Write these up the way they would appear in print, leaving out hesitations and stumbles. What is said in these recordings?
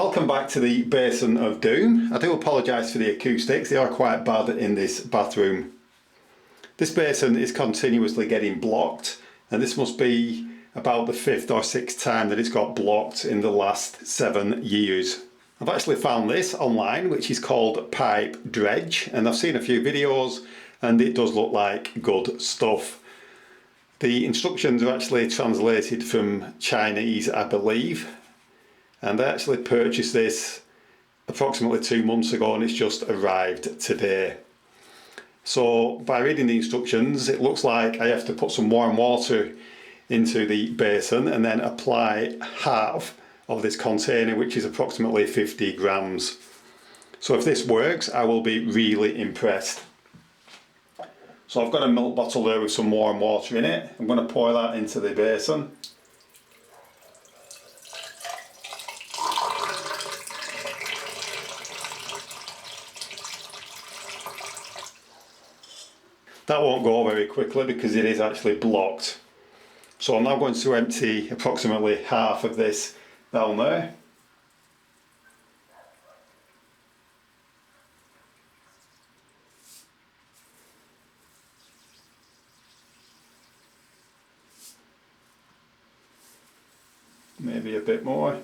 Welcome back to the Basin of Doom. I do apologise for the acoustics, they are quite bad in this bathroom. This basin is continuously getting blocked, and this must be about the 5th or 6th time that it's got blocked in the last 7 years. I've actually found this online, which is called pipe dredge, and I've seen a few videos and it does look like good stuff. The instructions are actually translated from Chinese, I believe, and I actually purchased this approximately 2 months ago and it's just arrived today. So by reading the instructions, it looks like I have to put some warm water into the basin and then apply half of this container, which is approximately 50 grams. So if this works, I will be really impressed. So I've got a milk bottle there with some warm water in it. I'm going to pour that into the basin. That won't go very quickly because it is actually blocked. So I'm now going to empty approximately half of this down there. Maybe a bit more.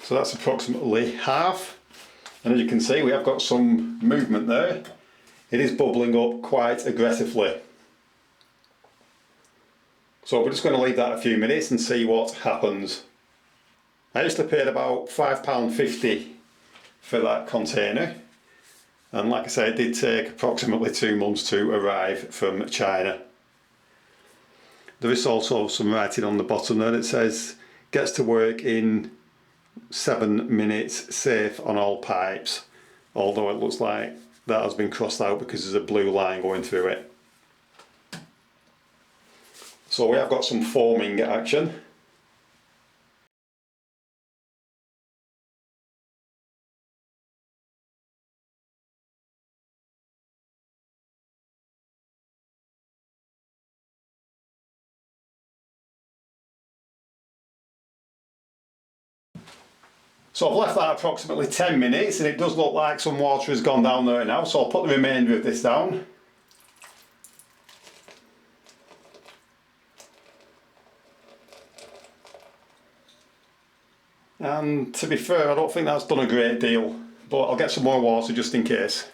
So that's approximately half. And as you can see, we have got some movement there. It is bubbling up quite aggressively. So we're just going to leave that a few minutes and see what happens. I actually paid about £5.50 for that container. And like I say, it did take approximately 2 months to arrive from China. There is also some writing on the bottom there that says, gets to work in 7 minutes, safe on all pipes. Although it looks like that has been crossed out because there's a blue line going through it. So we have got some foaming action. So I've left that approximately 10 minutes and it does look like some water has gone down there now, so I'll put the remainder of this down. And to be fair, I don't think that's done a great deal, but I'll get some more water just in case.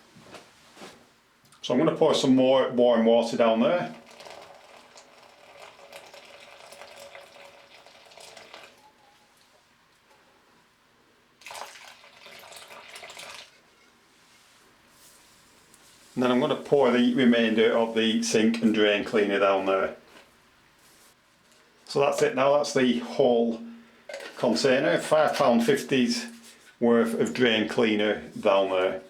So I'm going to pour some more warm water down there. And then I'm going to pour the remainder of the sink and drain cleaner down there. So that's it now, that's the whole container, £5.50's worth of drain cleaner down there.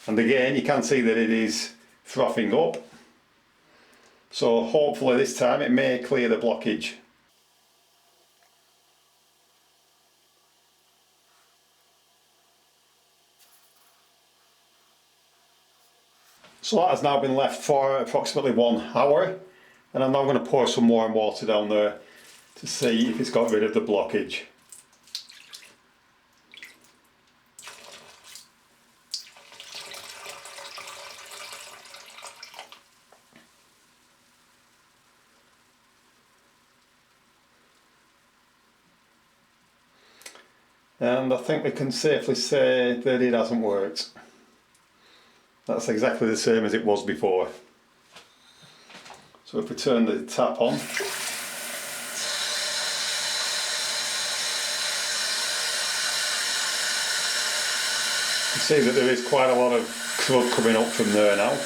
And again, you can see that it is frothing up. So hopefully this time it may clear the blockage. So that has now been left for approximately 1 hour, and I'm now going to pour some warm water down there to see if it's got rid of the blockage. And I think we can safely say that it hasn't worked. That's exactly the same as it was before. So if we turn the tap on, you can see that there is quite a lot of crud coming up from there now.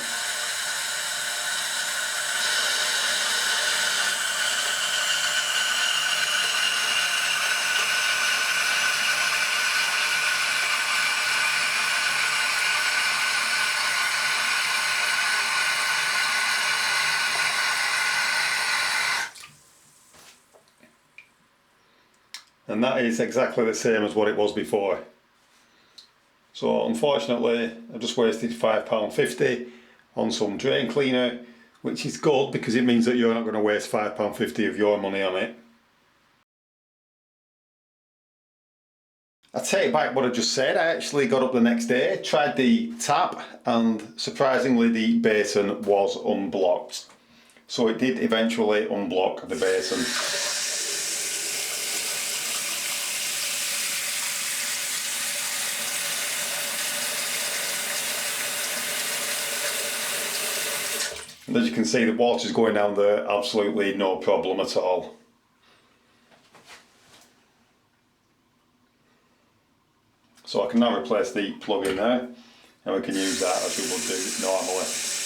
And that is exactly the same as what it was before. So unfortunately I've just wasted £5.50 on some drain cleaner, which is good because it means that you're not going to waste £5.50 of your money on it. I take back what I just said. I actually got up the next day, tried the tap, and surprisingly the basin was unblocked. So it did eventually unblock the basin. And as you can see, the water's going down there absolutely no problem at all. So I can now replace the plug in there, and we can use that as we would do normally.